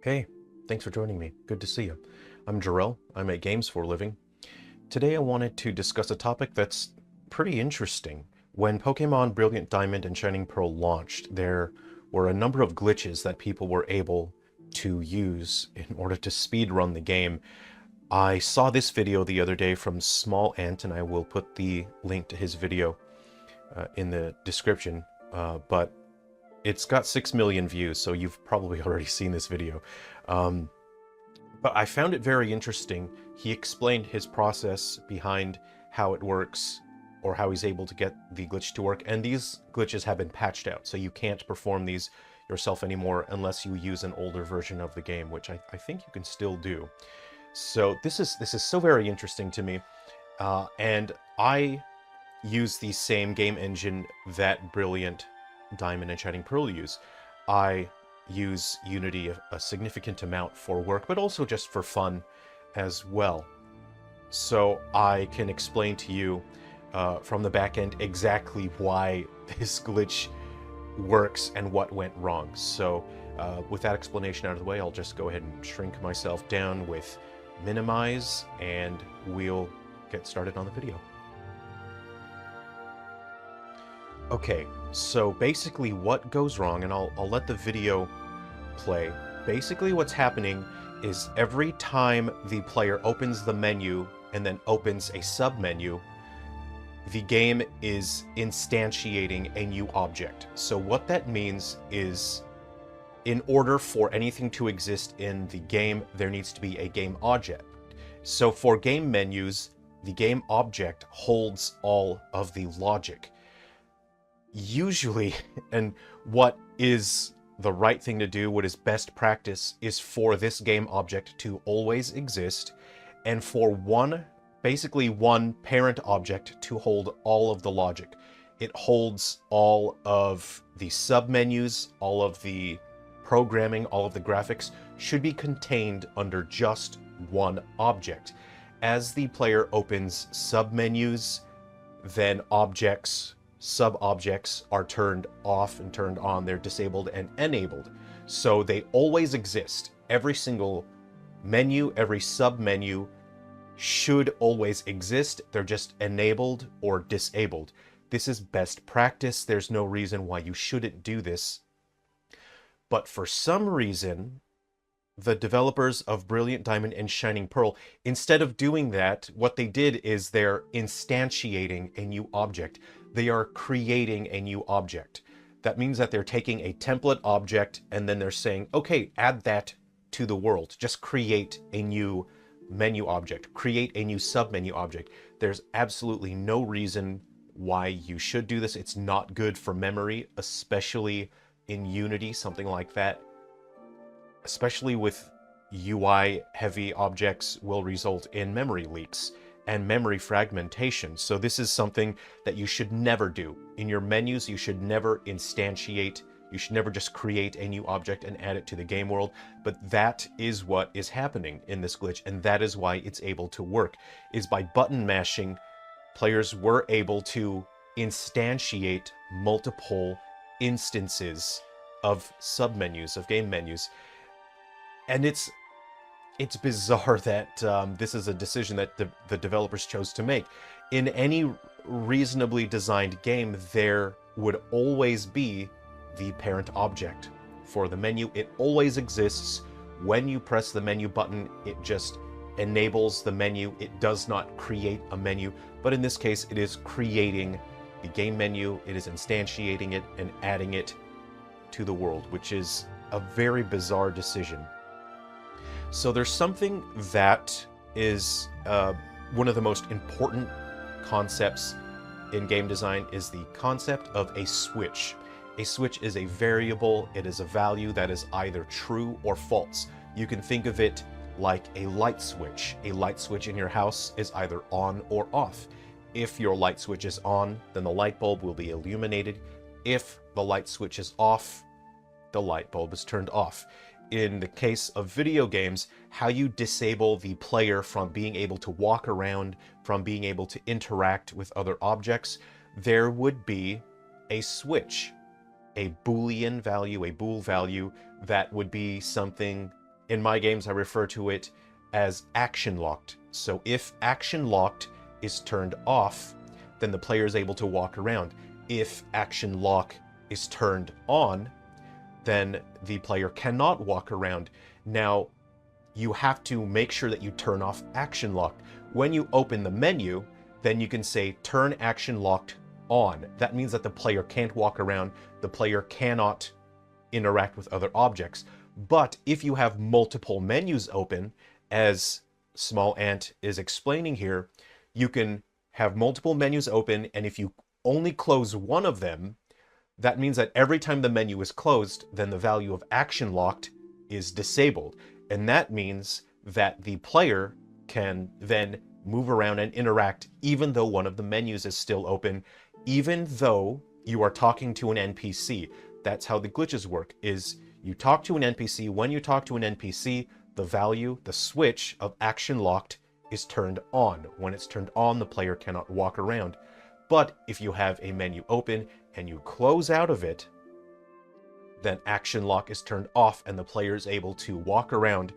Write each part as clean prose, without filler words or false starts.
Hey, thanks for joining me. Good to see you. I'm Jarrell. I make games for a living. Today I wanted to discuss a topic that's pretty interesting. When Pokémon Brilliant Diamond and Shining Pearl launched, there were a number of glitches that people were able to use in order to speedrun the game. I saw this video the other day from Small Ant, and I will put the link to his video in the description, but it's got 6 million views, so you've probably already seen this video. But I found it very interesting. He explained his process behind how it works, or how he's able to get the glitch to work, and these glitches have been patched out, so you can't perform these yourself anymore unless you use an older version of the game, which I think you can still do. So this is so very interesting to me, and I use the same game engine that Brilliant Diamond and Shining Pearl use. I use Unity a significant amount for work, but also just for fun as well. So I can explain to you from the back end exactly why this glitch works and what went wrong. So with that explanation out of the way, I'll just go ahead and shrink myself down with minimize, and we'll get started on the video. Okay, so basically what goes wrong, and I'll let the video play. Basically what's happening is every time the player opens the menu and then opens a sub-menu, the game is instantiating a new object. So what that means is, in order for anything to exist in the game, there needs to be a game object. So for game menus, the game object holds all of the logic. Usually, and what is the right thing to do, what is best practice, is for this game object to always exist, and for basically one parent object to hold all of the logic. It holds all of the submenus, all of the programming, all of the graphics should be contained under just one object. As the player opens submenus, then sub-objects are turned off and turned on. They're disabled and enabled. So they always exist. Every single menu, every sub-menu should always exist. They're just enabled or disabled. This is best practice. There's no reason why you shouldn't do this. But for some reason, the developers of Brilliant Diamond and Shining Pearl, instead of doing that, what they did is they're instantiating a new object. They are creating a new object. That means that they're taking a template object and then they're saying, okay, add that to the world. Just create a new menu object. Create a new submenu object. There's absolutely no reason why you should do this. It's not good for memory, especially in Unity, something like that. Especially with UI-heavy objects will result in memory leaks and memory fragmentation. So this is something that you should never do. In your menus, you should never instantiate, you should never just create a new object and add it to the game world, but that is what is happening in this glitch, and that is why it's able to work, is by button mashing, players were able to instantiate multiple instances of submenus, of game menus. And it's bizarre that this is a decision that the developers chose to make. In any reasonably designed game, there would always be the parent object for the menu. It always exists. When you press the menu button, it just enables the menu. It does not create a menu, but in this case, it is creating the game menu. It is instantiating it and adding it to the world, which is a very bizarre decision. So there's something that is one of the most important concepts in game design, is the concept of a switch. A switch is a variable. It is a value that is either true or false. You can think of it like a light switch. A light switch in your house is either on or off. If your light switch is on, then the light bulb will be illuminated. If the light switch is off, the light bulb is turned off. In the case of video games, how you disable the player from being able to walk around, from being able to interact with other objects, there would be a switch, a Boolean value, a bool value, that would be something In my games, I refer to it as action locked. So if action locked is turned off, then the player is able to walk around. If action lock is turned on, then the player cannot walk around. Now, you have to make sure that you turn off action locked. When you open the menu, then you can say turn action locked on. That means that the player can't walk around, the player cannot interact with other objects. But if you have multiple menus open, as Small Ant is explaining here, you can have multiple menus open, and if you only close one of them, that means that every time the menu is closed, then the value of action locked is disabled. And that means that the player can then move around and interact even though one of the menus is still open, even though you are talking to an NPC. That's how the glitches work, is you talk to an NPC. When you talk to an NPC, the value, the switch of action locked is turned on. When it's turned on, the player cannot walk around. But if you have a menu open and you close out of it, then action lock is turned off and the player is able to walk around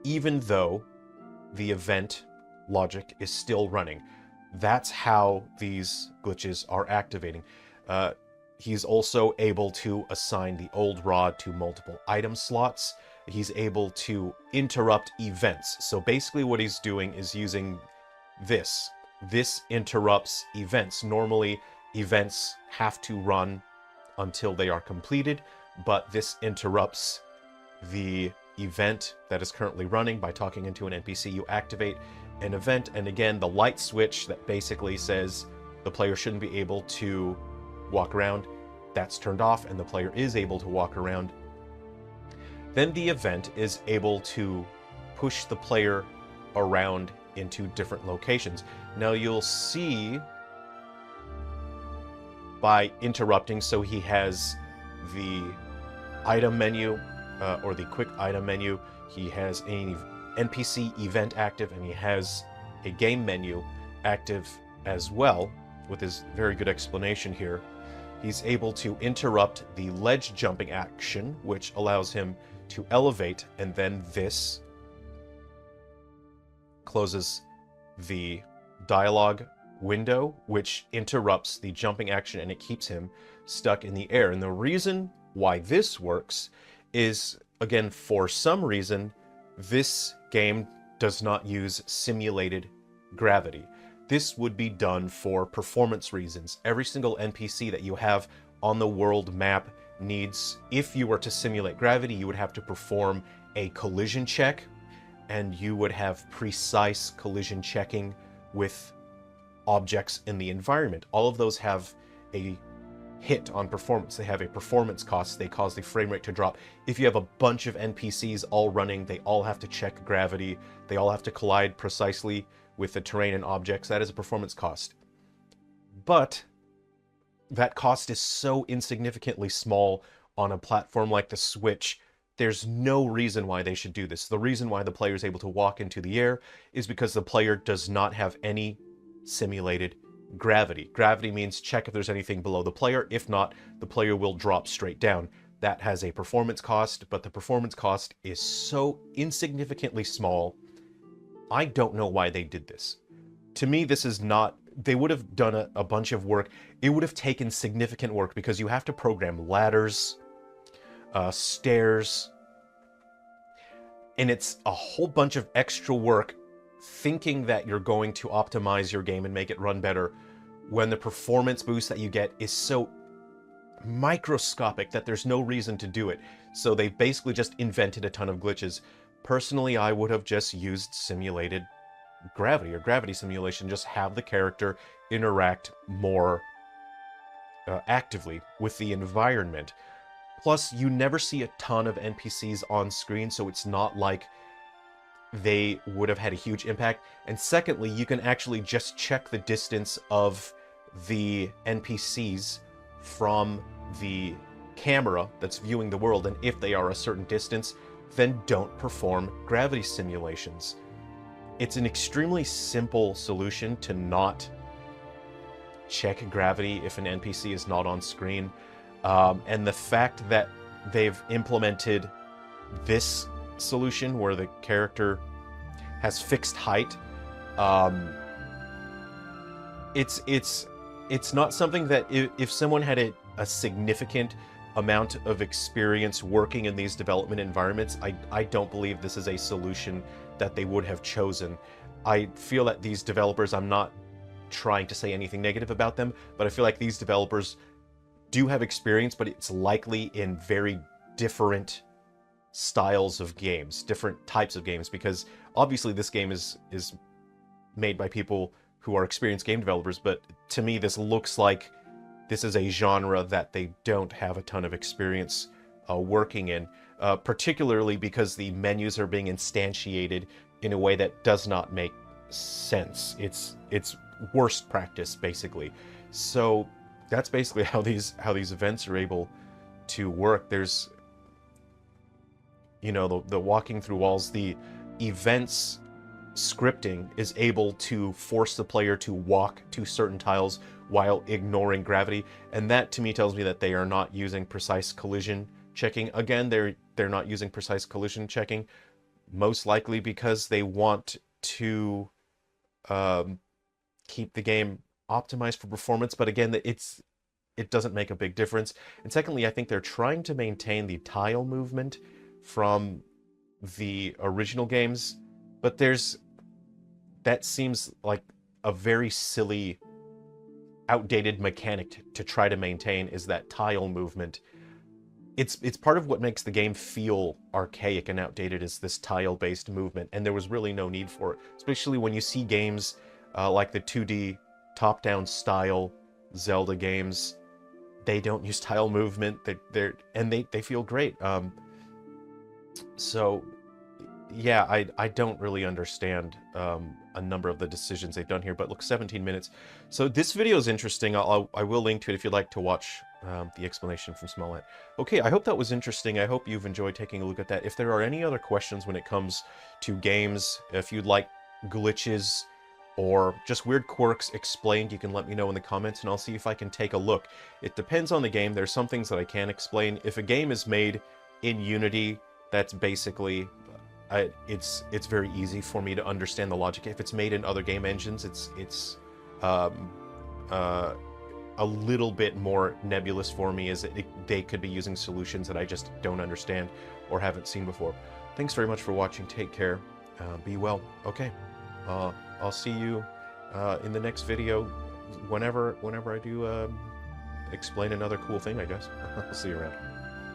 even though the event logic is still running. That's how these glitches are activating. He's also able to assign the old rod to multiple item slots. He's able to interrupt events. So basically what he's doing is using this. This interrupts events. Normally, events have to run until they are completed, but this interrupts the event that is currently running by talking into an NPC. You activate an event, and again, the light switch that basically says the player shouldn't be able to walk around, that's turned off, and the player is able to walk around. Then the event is able to push the player around into different locations. Now you'll see by interrupting, so he has the item menu, or the quick item menu, he has an NPC event active, and he has a game menu active as well, with his very good explanation here. He's able to interrupt the ledge jumping action, which allows him to elevate, and then this closes the dialogue window, which interrupts the jumping action, and it keeps him stuck in the air. And the reason why this works is, again, for some reason, this game does not use simulated gravity. This would be done for performance reasons. Every single NPC that you have on the world map needs, if you were to simulate gravity, you would have to perform a collision check, and you would have precise collision checking with objects in the environment. All of those have a hit on performance. They have a performance cost. They cause the frame rate to drop. If you have a bunch of NPCs all running, they all have to check gravity. They all have to collide precisely with the terrain and objects. That is a performance cost. But that cost is so insignificantly small on a platform like the Switch. There's no reason why they should do this. The reason why the player is able to walk into the air is because the player does not have any simulated gravity. Gravity means check if there's anything below the player. If not, the player will drop straight down. That has a performance cost, but the performance cost is so insignificantly small. I don't know why they did this. To me, this is not... They would have done a bunch of work. It would have taken significant work because you have to program ladders, stairs, and it's a whole bunch of extra work thinking that you're going to optimize your game and make it run better when the performance boost that you get is so microscopic that there's no reason to do it. So they basically just invented a ton of glitches. Personally, I would have just used simulated gravity or gravity simulation, just have the character interact more actively with the environment. Plus, you never see a ton of NPCs on screen, so it's not like they would have had a huge impact. And secondly, you can actually just check the distance of the NPCs from the camera that's viewing the world, and if they are a certain distance, then don't perform gravity simulations. It's an extremely simple solution to not check gravity if an NPC is not on screen. And the fact that they've implemented this solution where the character has fixed height. It's not something that if someone had a significant amount of experience working in these development environments, I don't believe this is a solution that they would have chosen. I feel that these developers, I'm not trying to say anything negative about them, but I feel like these developers do have experience, but it's likely in very different styles of games, different types of games, because obviously this game is made by people who are experienced game developers, but to me this looks like this is a genre that they don't have a ton of experience working in, particularly because the menus are being instantiated in a way that does not make sense. It's worst practice, basically. So that's basically how these events are able to work. There's, you know, the walking through walls, the events scripting is able to force the player to walk to certain tiles while ignoring gravity, and that to me tells me that they are not using precise collision checking. Again, they're not using precise collision checking, most likely because they want to keep the game optimized for performance, but again, it doesn't make a big difference. And secondly, I think they're trying to maintain the tile movement from the original games, but that seems like a very silly, outdated mechanic to try to maintain, is that tile movement. It's part of what makes the game feel archaic and outdated, is this tile-based movement, and there was really no need for it, especially when you see games like the 2D top-down style Zelda games. They don't use tile movement. They feel great. So yeah, I don't really understand a number of the decisions they've done here, but look, 17 minutes. So this video is interesting. I will link to it if you'd like to watch the explanation from Smallland. Okay, I hope that was interesting. I hope you've enjoyed taking a look at that. If there are any other questions when it comes to games, if you'd like glitches or just weird quirks explained, you can let me know in the comments and I'll see if I can take a look. It depends on the game. There's some things that I can't explain. If a game is made in Unity, that's basically... it's very easy for me to understand the logic. If it's made in other game engines, it's a little bit more nebulous for me, as they could be using solutions that I just don't understand or haven't seen before. Thanks very much for watching. Take care. Be well. Okay. I'll see you in the next video, whenever I do explain another cool thing, I guess. I'll see you around.